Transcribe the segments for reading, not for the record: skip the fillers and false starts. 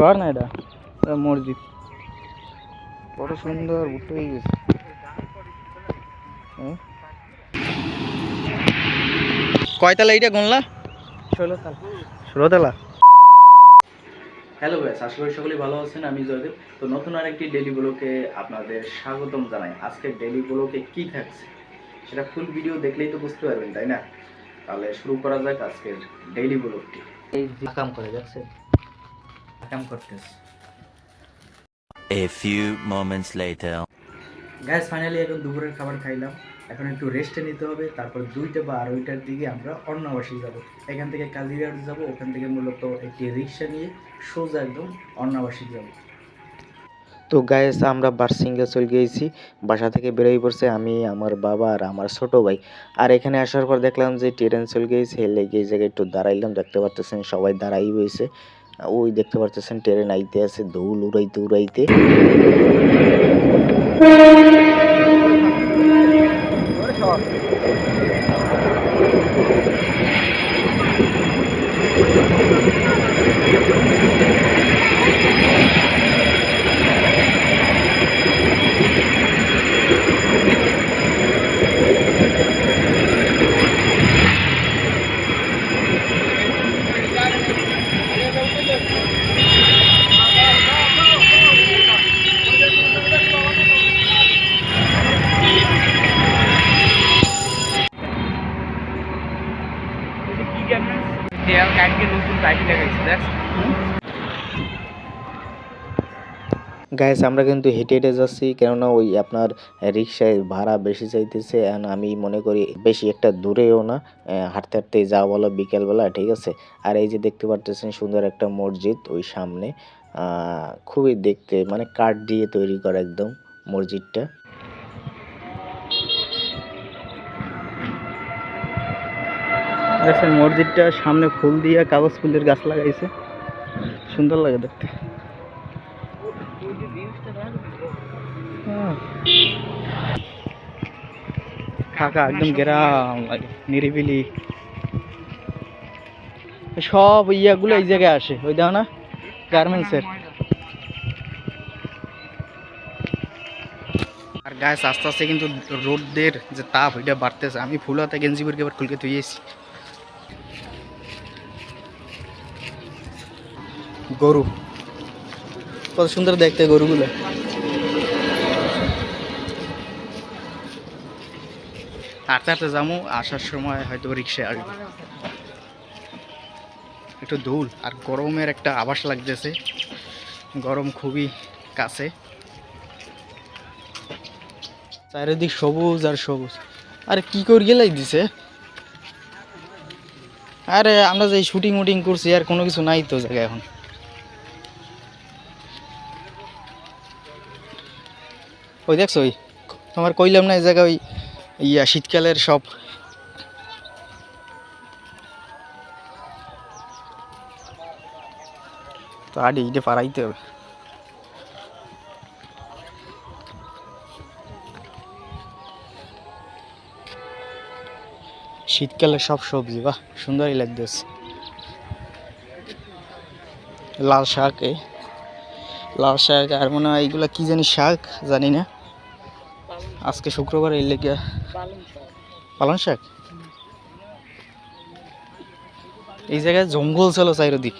ঘর না এটা মসজিদ কত সুন্দর উঠে গেছে। কয়তলা এইটা গুনলা? 16 তলা। 16 তলা। হ্যালো গাইস, আশা করি সকলেই ভালো আছেন। আমি জয়দেব। তো নতুন আরেকটি ডেইলি ব্লগে আপনাদের স্বাগতম জানাই। আজকে ডেইলি ব্লগে কি থাকছে সেটা ফুল ভিডিও দেখলেই তো বুঝতে পারবেন, তাই না? তাহলে শুরু করা যাক আজকের ডেইলি ব্লগটি। এই কাম করে যাচ্ছে, কাম করতেছে। A few moments later. Gas finally এখন দুপুরের খাবার খাইলাম। এখন একটু রেস্টে নিতে হবে, তারপর 2টা বা আড়াইটার দিকে আমরা অন্নাবাসী যাব। এখান থেকে কাজিরাট যাব, ওখান থেকে মূলত একটি রিক্সা নিয়ে সোজা একদম অন্নাবাসী যাব। তো গায়েস আমরা বারসিঙ্গা চলে গিয়েছি, বাসা থেকে বেরোই পড়ছে আমি, আমার বাবা আর আমার ছোট ভাই। আর এখানে আসার পর দেখলাম যে ট্রেন চলে গিয়েছে, লেগে এই জায়গায় একটু দাঁড়াইলাম। দেখতে পারতেছেন সবাই দাঁড়াই হয়েছে। ওই দেখতে পারতেছেন ট্রেন আইতে আছে, দৌল উড়াইতে উড়াইতে। গাইস আমরা কিন্তু হেঁটে হেঁটে যাচ্ছি, কেননা ওই আপনার রিক্সায় ভাড়া বেশি চাইতেছে। অ্যান্ড আমি মনে করি বেশি একটা দূরেও না, হাঁটতে হাঁটতেই যাওয়া বলো বিকেলবেলা, ঠিক আছে। আর এই যে দেখতে পারতেছেন সুন্দর একটা মসজিদ ওই সামনে, খুবই দেখতে মানে কাঠ দিয়ে তৈরি করা একদম মসজিদটা। দেখছেন মসজিদটার সামনে ফুল দিয়ে কাগজ ফুলের গাছ লাগাইছে, সুন্দর লাগে দেখতে। ফাঁকা একদম, গ্রাম লাগে, নিরিবিলি। সব ইয়াগুলো এই জায়গায় আসে, ওই দাও না গার্মেন্টসের। আর গাছ আস্তে আস্তে কিন্তু রোদের যে তাপ ওইটা বাড়তেছে। আমি ফুল হাতে গেঞ্জি পরে এবার খুলকে তুইয়েছি। গরু কত সুন্দর দেখতে গরুগুলো। হাঁটতে হাঁটতে যাবো, আসার সময় হয়তো রিক্সায় আসবো। একটু ধুল আর গরমের একটা আভাস লাগতেছে, গরম খুবই কাছে। চারিদিক সবুজ আর সবুজ। আরে কি করে গেলাই দিছে। আরে আমরা যে শুটিং উটিং করছি আর কোনো কিছু নাই তো জায়গায় এখন। ওই দেখছো, ওই তোমার কইলাম না এই জায়গা ওই শীতকালের সব। তো আডি এটা পারাইতে হবে। শীতকালের সব সবজি, বাহ সুন্দরই লাগতেছে। লাল শাক, লাল শাক আর মনে হয় এইগুলা কি জানি শাক, জানি না। আজকে শুক্রবার এই লেগে পালং শাক। এই জায়গায় জঙ্গল ছিল চারিদিক।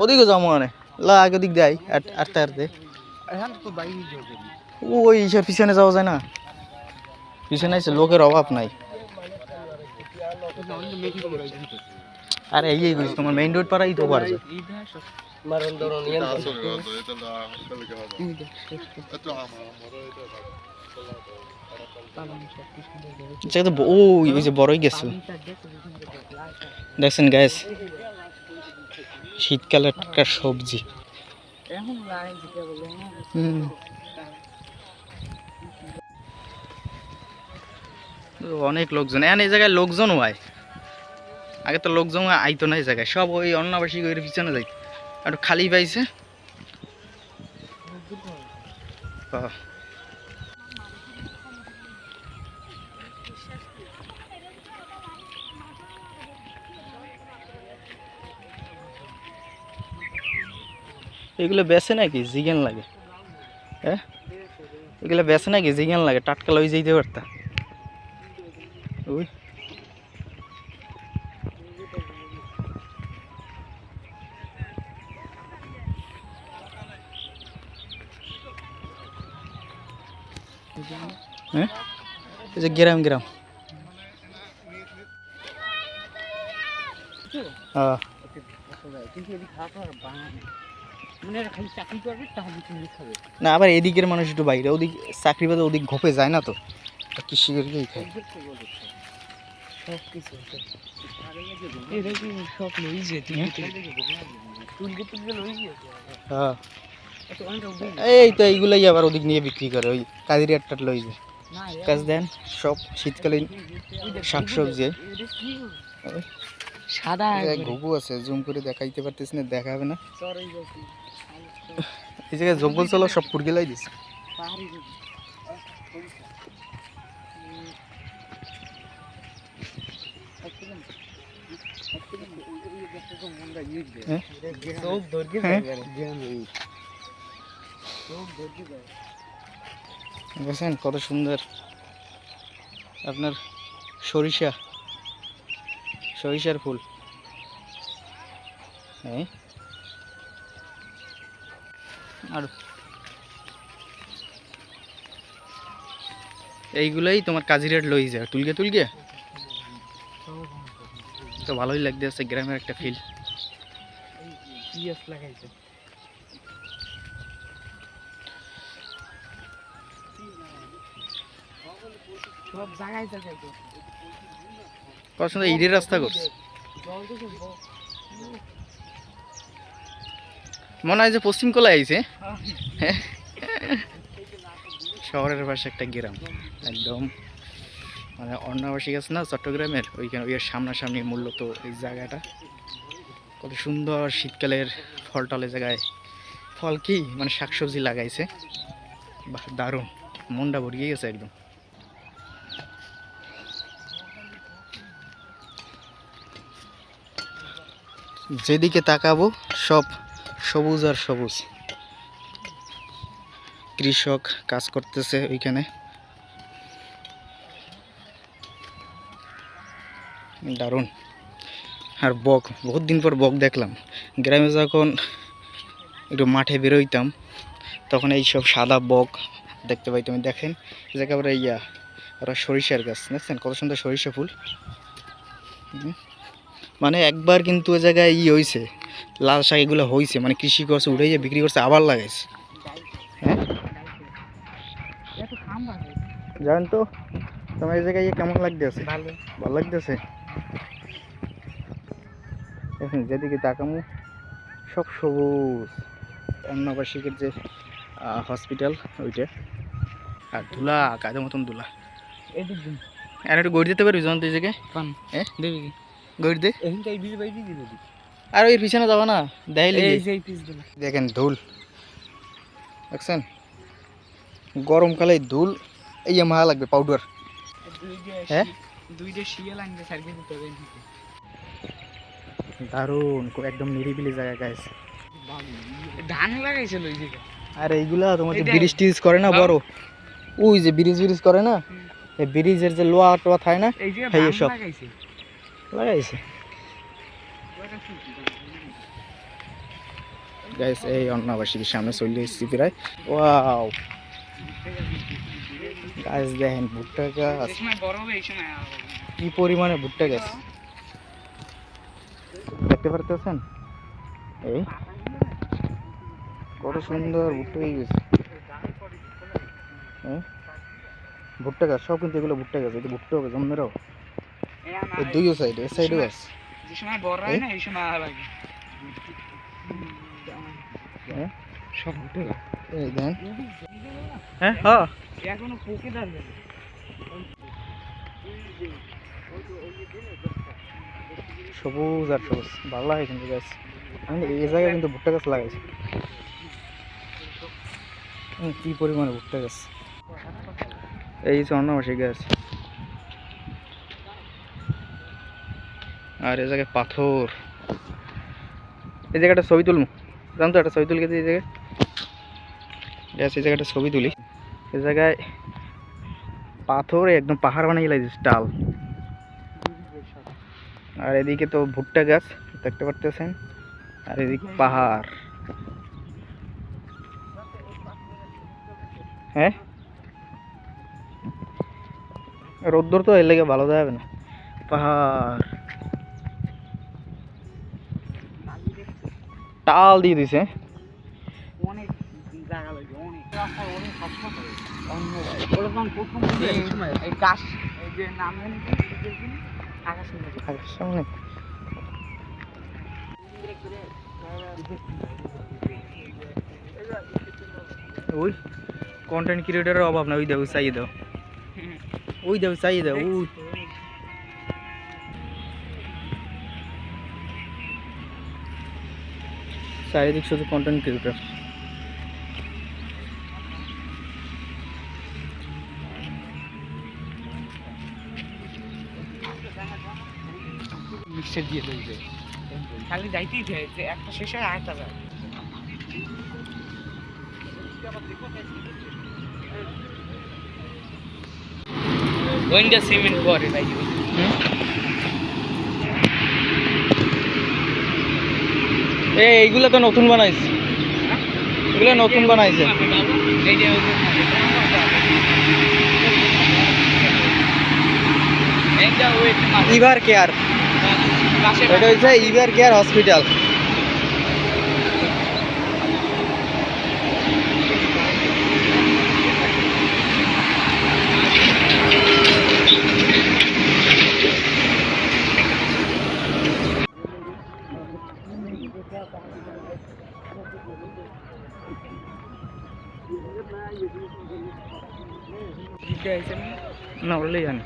ওদিকে যাবো মানে লা আগে দিক দেয় আটতে আটতে। ওই পিছনে যাওয়া যায় না, পিছনে আছে লোকের অভাব নাই। আরে এই বুঝি তোমার মেইন রোড পাড়াই তো পারছে। ওই যে বড়ই গেছে দেখছেন গ্যাস, শীতকালের একটা সবজি। অনেক লোকজন এখন এই জায়গায়, লোকজন হয় আগে তো লোকজন আইতো না এই জায়গায়, সব ওই অন্নাবাসী করে পিছনে যাই, একটু খালি পাইছে। এগুলো বেছে নাকি জিগেন লাগে? হ্যাঁ, এগুলো বেছে নাকি জিগেন লাগে? টাটকা লই যেতে পারতা। ওই হ্যাঁ, এই যে গ্রাম গ্রাম। হ্যাঁ, না আবার এদিকের মানুষ একটু বাইরে, ওদিক চাকরি বাদে ওদিক ঘপে যায় না তো, কৃষি করেই খায়। হ্যাঁ, এই তো এইগুলাই আবার ওদিক নিয়ে বিক্রি করে, ওই কাজের একটা লই যায়। কাজ দেন সব শীতকালীন শাকসবজি। সাদা ঘুঘু আছে, জুম করে দেখাইতে পারতেছি না, দেখা হবে না। এই জায়গায় জঙ্গল চলো সব পুরগেলাই দিচ্ছে। দেখছেন কত সুন্দর আপনার সরিষার ফুল। হ্যাঁ, আর এইগুলাই তোমার কাজিরাট লই যায় তুলগে তো ভালোই লাগতেছে, গ্রামের একটা ফিল। পছন্দ ঈদের রাস্তা করছে, মনে হয় যে পশ্চিম কোলায় আইছে। শহরের পাশে একটা গ্রাম একদম, মানে অর্ণাবাসী আছে না চট্টগ্রামের, ওইখানে ওই সামনাসামনি মূলত এই জায়গাটা। কত সুন্দর শীতকালের ফল টলে জায়গায়, ফল কি মানে শাকসবজি লাগাইছে, বাহ দারুণ, মনটা ভরিয়ে গেছে একদম। যেদিকে তাকাবো সব সবুজ আর সবুজ, কৃষক কাজ করতেছে ওইখানে, দারুণ। আর বক, বহুত দিন পর বক দেখলাম। গ্রামে যখন একটু মাঠে বেরোইতাম তখন এই সব সাদা বক দেখতে পাইতাম। দেখেন একেবারে ওরা সরিষার গাছ, দেখছেন কত সুন্দর সরিষা ফুল। মানে একবার কিন্তু ওই জায়গায় হয়েছে, লাল শাক এগুলো হয়েছে, মানে কৃষি করছে, উঠাইয়ে বিক্রি করছে, আবার লাগাইছে। হ্যাঁ, জানেন তো তোমার এই জায়গায় কেমন লাগতেছে? ভালো লাগতেছে। দেখেন যেদিকে তাকামু সব সবুজ। অন্নবাসিকের যে হসপিটাল ওইটা, আর ধুলা কাজের মতন ধুলা। আর একটু গড়ি দিতে পারবি যখন তুই জায়গায়? হ্যাঁ দেবি কি গড়ি দে, আর ওই পিছনে যাবো না, দেখাইলে দেখেন ধুল, দেখছেন গরমকালে ধুল এই মাহা লাগবে পাউডার। হ্যাঁ, দারুণ একদম নিরিবিলি জায়গা গাইস। ধান লাগাইছিল ওই জায়গায়। আর এইগুলা তোমার যে ব্রিজ টিজ করে না বড়, ওই যে ব্রিজ করে না, এই ব্রিজের যে লোহা টোয়া থাকে না, এই সব লাগাইছে গাইস। এই অন্নবাসীর সামনে চলে এসেছি প্রায়। ওয়াও গাইস দেখেন ভুট্টা গাছ, কি পরিমাণে ভুট্টা গাছ দেখতে পারতেছেন। এই কত সুন্দর ভুট্টা হয়ে গেছে। ভুট্টা গাছ সব, কিন্তু এগুলো ভুট্টা গাছ, এটা ভুট্টা হবে জন্মেরাও। এই দুইও সাইডে, এই সাইডেও আছে। সব ভুট্টা গাছ এই দেন। হ্যাঁ হ্যাঁ, এখনো পোকে ধরবে। সবুজ আর সবুজ ভালো লাগে কিন্তু গাছ। আমি এই জায়গায় কিন্তু ভুট্টা গাছ লাগাইছি, কি পরিমাণে ভুট্টা গাছ। এই যে অন্নবাসী গাছ, আর এই জায়গায় পাথর। এই জায়গাটা ছবি তুলবো, জান তো একটা ছবি তুলি এই জায়গায় এই জায়গাটা ছবি তুলি এই জায়গায় পাথরে একদম পাহাড় বানিয়ে লাগছে ডাল আর এদিকে তো ভুট্টা গাছ দেখতে পারতেছেন আর এদিকে পাহাড় হ্যাঁ রোদ্দুর তো এর লেগে ভালো যাবে না পাহাড় টাল দিয়ে দিছে অনেক জায়গা লাগে অনেক রাস্তা অনেক প্রথম এই কাশ এই যে নাম জানি আকাশের সামনে ওই কন্টেন্ট ক্রিয়েটরের অভাব না ওই দাও চাইয়ে দাও ওই দাও চাইয়ে দাও ওই চারিদিক শুধু কন্টেন্ট ক্রিয়েটর মিক্সচার দিয়ে দিয়েছে খালি যাইতেই চাইছে একটা শেষ হয় আরেকটা যায় ওইটা সিমেন্ট করে তাই এইগুলো তো নতুন বানাইছে এগুলো নতুন বানাইছে ইভার কেয়ার এটা হচ্ছে ইভার কেয়ার হসপিটাল না বললেই জানি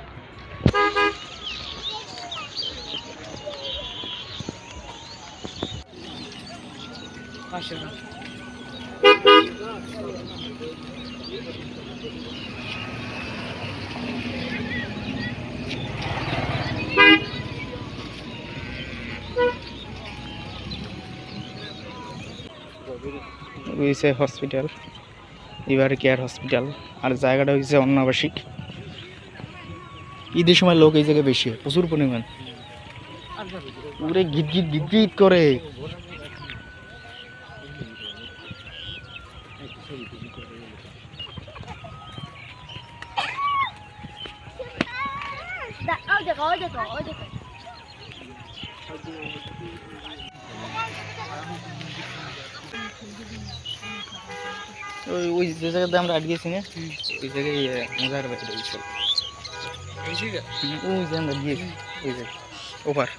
হয়েছে হসপিটাল ইভার কেয়ার হসপিটাল আর জায়গাটা হয়েছে অনাবাসিক ঈদের সময় লোক এই জায়গায় বেশি হয় প্রচুর পরিমাণ পুরে গিট গিট গিট গিট করে ওই ওই যে জায়গাতে আমরা আটকেছি না ওই জায়গায় মজার ব্যাপার হয়েছিল ওই যে আমরা গিয়েছি ওই জায়গায় ওভার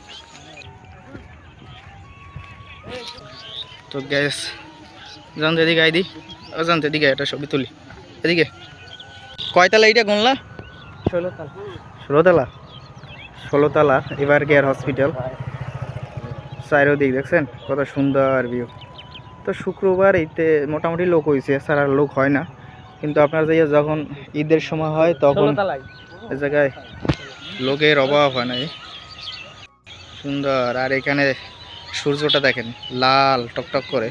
তো গ্যাস জানতে এদিকে আইদি জানতে এদিকে একটা ছবি তুলি এদিকে কয়তলা এইটা গুনলা 16তলা 16তলা এবার কেয়ার হসপিটাল চারিদিক দেখছেন কত সুন্দর ভিউ তো শুক্রবার এইতে মোটামুটি লোক হয়েছে সারা লোক হয় না কিন্তু আপনার যে যখন ঈদের সময় হয় তখন এই জায়গায় লোকের অভাব হয় না সুন্দর আর এখানে সূর্যটা দেখেন লাল টকটক করে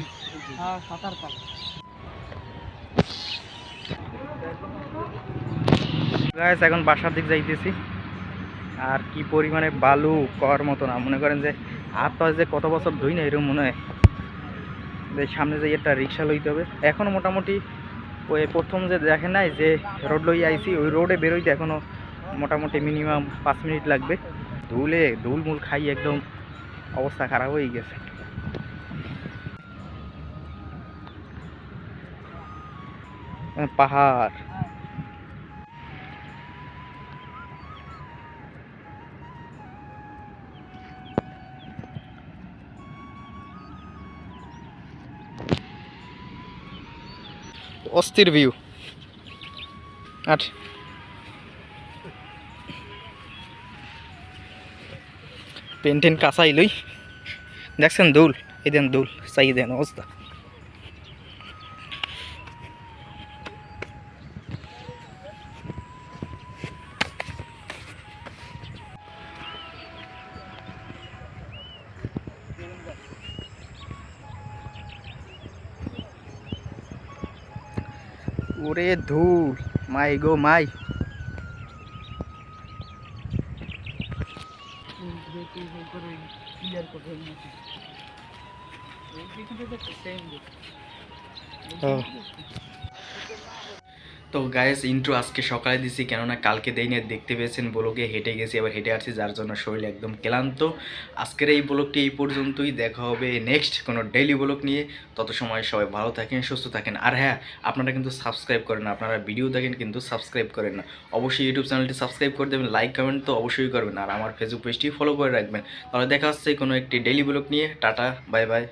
গাইস এখন বাসার দিক যাইতেছি আর কি পরিমাণে বালু কর মতো না মনে করেন যে হাত তো যে কত বছর ধুই না এরকম মনে হয় সামনে যে একটা রিক্সা লইতে হবে এখনো মোটামুটি ওই প্রথম যে দেখেন নাই যে রোড লই আইছি ওই রোডে বেরোইতে এখনো মোটামুটি মিনিমাম 5 মিনিট লাগবে ধুল মুল খাই একদম অবস্থা খারাপ হয়ে গেছে পাহাড় অস্থির ভিউ আর পেন্টেন কাঁচাই লই দেখছেন দুল এই দেন দুল চাই দেন অবস্থা ওরে ধুর, মাই গো মাই। ক্লিয়ার করতে হবে নাকি এইখানে তো সেম তো গাইস ইন্ট্রো আজকে সকালে দিছি, কেননা কালকে দেই না, দেখতে পেয়েছেন ব্লগে হেঁটে গেছি, আবার হেঁটে আসছি, যার জন্য শরীর একদম ক্লান্ত। আজকের এই ব্লগটি এই পর্যন্তই, দেখা হবে নেক্সট কোনো ডেইলি ব্লগ নিয়ে। তত সময় সবাই ভালো থাকেন, সুস্থ থাকেন। আর হ্যাঁ, আপনারা কিন্তু সাবস্ক্রাইব করেন না, আপনারা ভিডিও দেখেন কিন্তু সাবস্ক্রাইব করেন না। অবশ্যই ইউটিউব চ্যানেলটি সাবস্ক্রাইব করে দেবেন, লাইক কমেন্ট তো অবশ্যই করবেন, আর আমার ফেসবুক পেজটি ফলো করে রাখবেন। তাহলে দেখা হচ্ছে কোনো একটি ডেইলি ব্লগ নিয়ে। Tata, bye bye.